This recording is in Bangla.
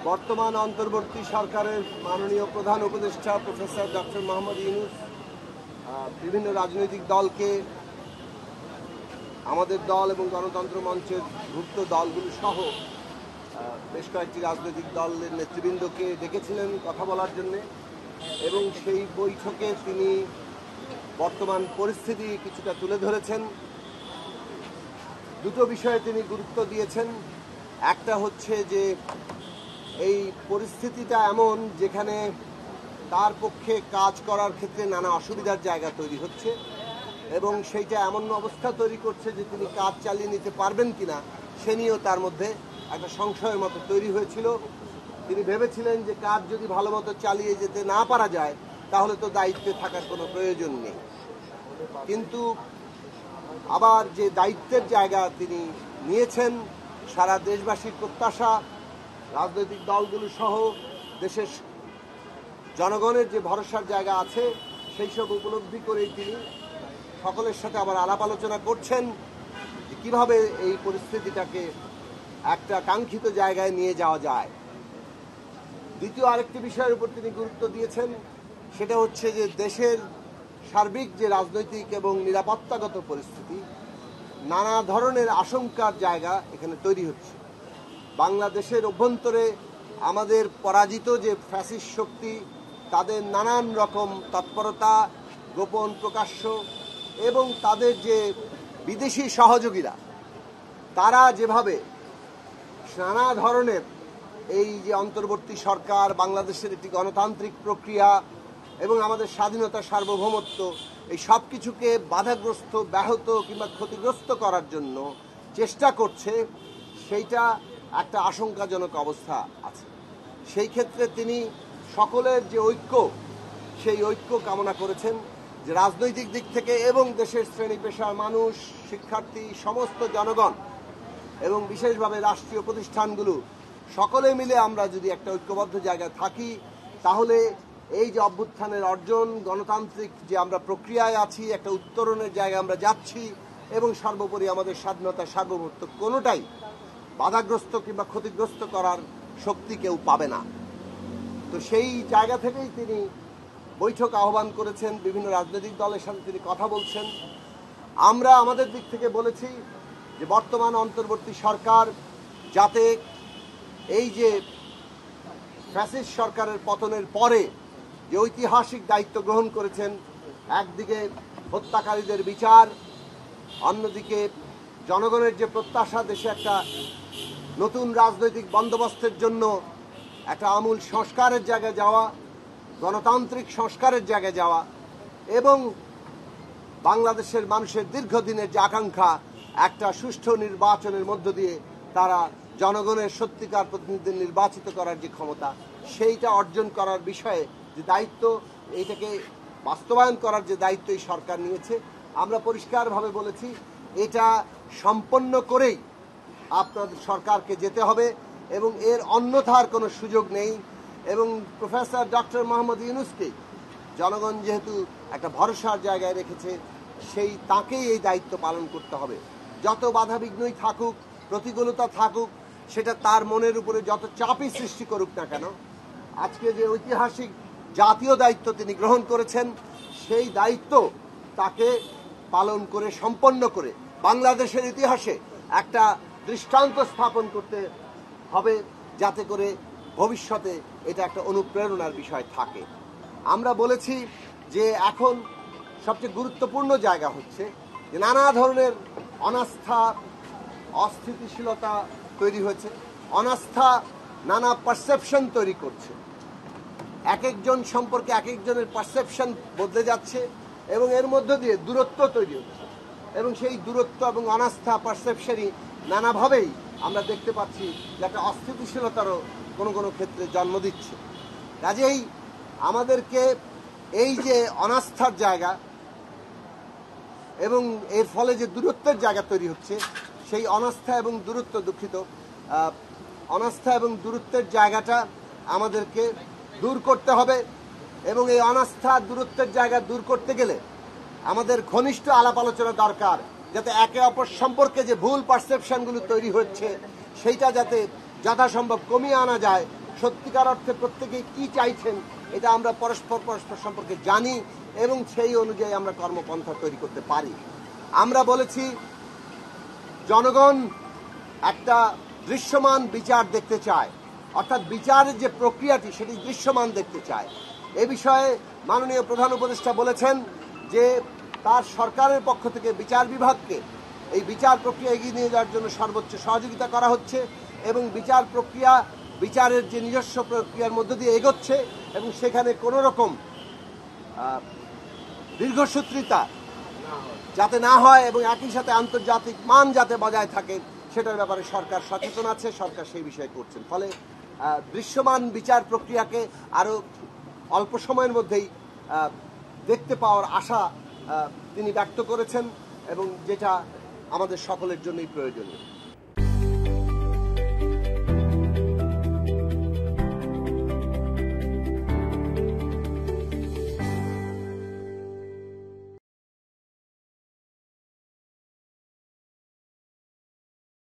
বর্তমান অন্তর্বর্তী সরকারের মাননীয় প্রধান উপদেষ্টা প্রফেসর ডক্টর মোহাম্মদ ইউনূস বিভিন্ন রাজনৈতিক দলকে, আমাদের দল এবং গণতন্ত্র মঞ্চের ভুক্ত দলগুলো সহ বেশ কয়েকটি রাজনৈতিক দলের নেতৃবৃন্দকে ডেকেছিলেন কথা বলার জন্য, এবং সেই বৈঠকে তিনি বর্তমান পরিস্থিতি কিছুটা তুলে ধরেছেন। দুটো বিষয়ে তিনি গুরুত্ব দিয়েছেন। একটা হচ্ছে যে এই পরিস্থিতিটা এমন যেখানে তার পক্ষে কাজ করার ক্ষেত্রে নানা অসুবিধার জায়গা তৈরি হচ্ছে, এবং সেইটা এমন অবস্থা তৈরি করছে যে তিনি কাজ চালিয়ে নিতে পারবেন কিনা সে নিয়েও তার মধ্যে একটা সংশয়ের মতো তৈরি হয়েছিল। তিনি ভেবেছিলেন যে কাজ যদি ভালো মতো চালিয়ে যেতে না পারা যায় তাহলে তো দায়িত্বে থাকার কোনো প্রয়োজন নেই, কিন্তু আবার যে দায়িত্বের জায়গা তিনি নিয়েছেন, সারা দেশবাসীর প্রত্যাশা, রাজনৈতিক দলগুলো সহ দেশের জনগণের যে ভরসার জায়গা আছে, সেই সব উপলব্ধি করেই তিনি সকলের সাথে আবার আলাপ আলোচনা করছেন যে কীভাবে এই পরিস্থিতিটাকে একটা কাঙ্ক্ষিত জায়গায় নিয়ে যাওয়া যায়। দ্বিতীয় আরেকটি বিষয়ের উপর তিনি গুরুত্ব দিয়েছেন, সেটা হচ্ছে যে দেশের সার্বিক যে রাজনৈতিক এবং নিরাপত্তাগত পরিস্থিতি, নানা ধরনের আশঙ্কার জায়গা এখানে তৈরি হচ্ছে। বাংলাদেশের অভ্যন্তরে আমাদের পরাজিত যে ফ্যাসিস্ট শক্তি, তাদের নানান রকম তৎপরতা, গোপন প্রকাশ্য, এবং তাদের যে বিদেশি সহযোগীরা, তারা যেভাবে নানা ধরনের এই যে অন্তর্বর্তী সরকার, বাংলাদেশের একটি গণতান্ত্রিক প্রক্রিয়া এবং আমাদের স্বাধীনতা, সার্বভৌমত্ব, এই সব কিছুকে বাধাগ্রস্ত, ব্যাহত কিংবা ক্ষতিগ্রস্ত করার জন্য চেষ্টা করছে, সেইটা একটা আশঙ্কাজনক অবস্থা আছে। সেই ক্ষেত্রে তিনি সকলের যে ঐক্য, সেই ঐক্য কামনা করেছেন, যে রাজনৈতিক দিক থেকে এবং দেশের শ্রেণী পেশার মানুষ, শিক্ষার্থী, সমস্ত জনগণ এবং বিশেষভাবে রাষ্ট্রীয় প্রতিষ্ঠানগুলো সকলে মিলে আমরা যদি একটা ঐক্যবদ্ধ জায়গায় থাকি, তাহলে এই যে অভ্যুত্থানের অর্জন, গণতান্ত্রিক যে আমরা প্রক্রিয়ায় আছি, একটা উত্তরণের জায়গায় আমরা যাচ্ছি, এবং সর্বোপরি আমাদের স্বাধীনতা, সার্বভৌমত্ব কোনোটাই বাধাগ্রস্ত কিংবা ক্ষতিগ্রস্ত করার শক্তি কেউ পাবে না। তো সেই জায়গা থেকেই তিনি বৈঠক আহ্বান করেছেন, বিভিন্ন রাজনৈতিক দলের সাথে তিনি কথা বলছেন। আমরা আমাদের দিক থেকে বলেছি যে বর্তমান অন্তর্বর্তী সরকার যাতে এই যে ফ্যাসিস্ট সরকারের পতনের পরে যে ঐতিহাসিক দায়িত্ব গ্রহণ করেছেন, একদিকে হত্যাকারীদের বিচার, অন্যদিকে জনগণের যে প্রত্যাশা, দেশে একটা নতুন রাজনৈতিক বন্দোবস্তের জন্য একটা আমূল সংস্কারের জায়গায় যাওয়া, গণতান্ত্রিক সংস্কারের জায়গায় যাওয়া, এবং বাংলাদেশের মানুষের দীর্ঘদিনের যে আকাঙ্ক্ষা, একটা সুষ্ঠু নির্বাচনের মধ্য দিয়ে তারা জনগণের সত্যিকার প্রতিনিধি নির্বাচিত করার যে ক্ষমতা, সেইটা অর্জন করার বিষয়ে যে দায়িত্ব, এইটাকে বাস্তবায়ন করার যে দায়িত্ব এই সরকার নিয়েছে, আমরা পরিষ্কারভাবে বলেছি এটা সম্পন্ন করেই আপনাদের সরকারকে যেতে হবে, এবং এর অন্যথার কোনো সুযোগ নেই। এবং প্রফেসর ডক্টর মোহাম্মদ ইউনূসকে জনগণ যেহেতু একটা ভরসার জায়গায় রেখেছে, সেই তাকেই এই দায়িত্ব পালন করতে হবে। যত বাধাবিঘ্নই থাকুক, প্রতিকূলতা থাকুক, সেটা তার মনের উপরে যত চাপই সৃষ্টি করুক না কেন, আজকে যে ঐতিহাসিক জাতীয় দায়িত্ব তিনি গ্রহণ করেছেন, সেই দায়িত্ব তাকে পালন করে, সম্পন্ন করে বাংলাদেশের ইতিহাসে একটা দৃষ্টান্ত স্থাপন করতে হবে, যাতে করে ভবিষ্যতে এটা একটা অনুপ্রেরণার বিষয় থাকে। আমরা বলেছি যে এখন সবচেয়ে গুরুত্বপূর্ণ জায়গা হচ্ছে যে নানা ধরনের অনাস্থা, অস্থিতিশীলতা তৈরি হয়েছে, অনাস্থা নানা পারসেপশন তৈরি করছে, এক একজন সম্পর্কে এক একজনের পারসেপশন বদলে যাচ্ছে, এবং এর মধ্য দিয়ে দূরত্ব তৈরি হচ্ছে, এবং সেই দূরত্ব এবং অনাস্থা, পারসেপশনই নানাভাবেই আমরা দেখতে পাচ্ছি যে একটা অস্থিতিশীলতারও কোনো কোনো ক্ষেত্রে জন্ম দিচ্ছে। কাজেই আমাদেরকে এই যে অনাস্থার জায়গা এবং এর ফলে যে দূরত্বের জায়গা তৈরি হচ্ছে, সেই অনাস্থা এবং দূরত্ব, অনাস্থা এবং দূরত্বের জায়গাটা আমাদেরকে দূর করতে হবে, এবং এই অনাস্থা, দূরত্বের জায়গা দূর করতে গেলে আমাদের ঘনিষ্ঠ আলাপ আলোচনা দরকার, যাতে একে অপর সম্পর্কে যে ভুল পারসেপশনগুলো তৈরি হচ্ছে সেইটা যাতে যথাসম্ভব কমিয়ে আনা যায়, সত্যিকার অর্থে প্রত্যেকেই কি চাইছেন এটা আমরা পরস্পর সম্পর্কে জানি এবং সেই অনুযায়ী আমরা কর্মপন্থা তৈরি করতে পারি। আমরা বলেছি জনগণ একটা দৃশ্যমান বিচার দেখতে চায়, অর্থাৎ বিচারের যে প্রক্রিয়াটি সেটি দৃশ্যমান দেখতে চায়। এ বিষয়ে মাননীয় প্রধান উপদেষ্টা বলেছেন যে তার সরকারের পক্ষ থেকে বিচার বিভাগকে এই বিচার প্রক্রিয়া এগিয়ে নিয়ে যাওয়ার জন্য সর্বোচ্চ সহযোগিতা করা হচ্ছে এবং বিচারের যে নিজস্ব প্রক্রিয়ার মধ্য দিয়ে এগোচ্ছে এবং সেখানে কোনো রকম দীর্ঘসূত্রিতা যাতে না হয় এবং একই সাথে আন্তর্জাতিক মান যাতে বজায় থাকে সেটার ব্যাপারে সরকার সচেতন আছে, সরকার সেই বিষয়ে করছেন। ফলে দৃশ্যমান বিচার প্রক্রিয়াকে আরো অল্প সময়ের মধ্যেই দেখতে পাওয়ার আশা তিনি ব্যক্ত করেছেন এবং যেটা আমাদের সকলের জন্যই প্রয়োজনীয়।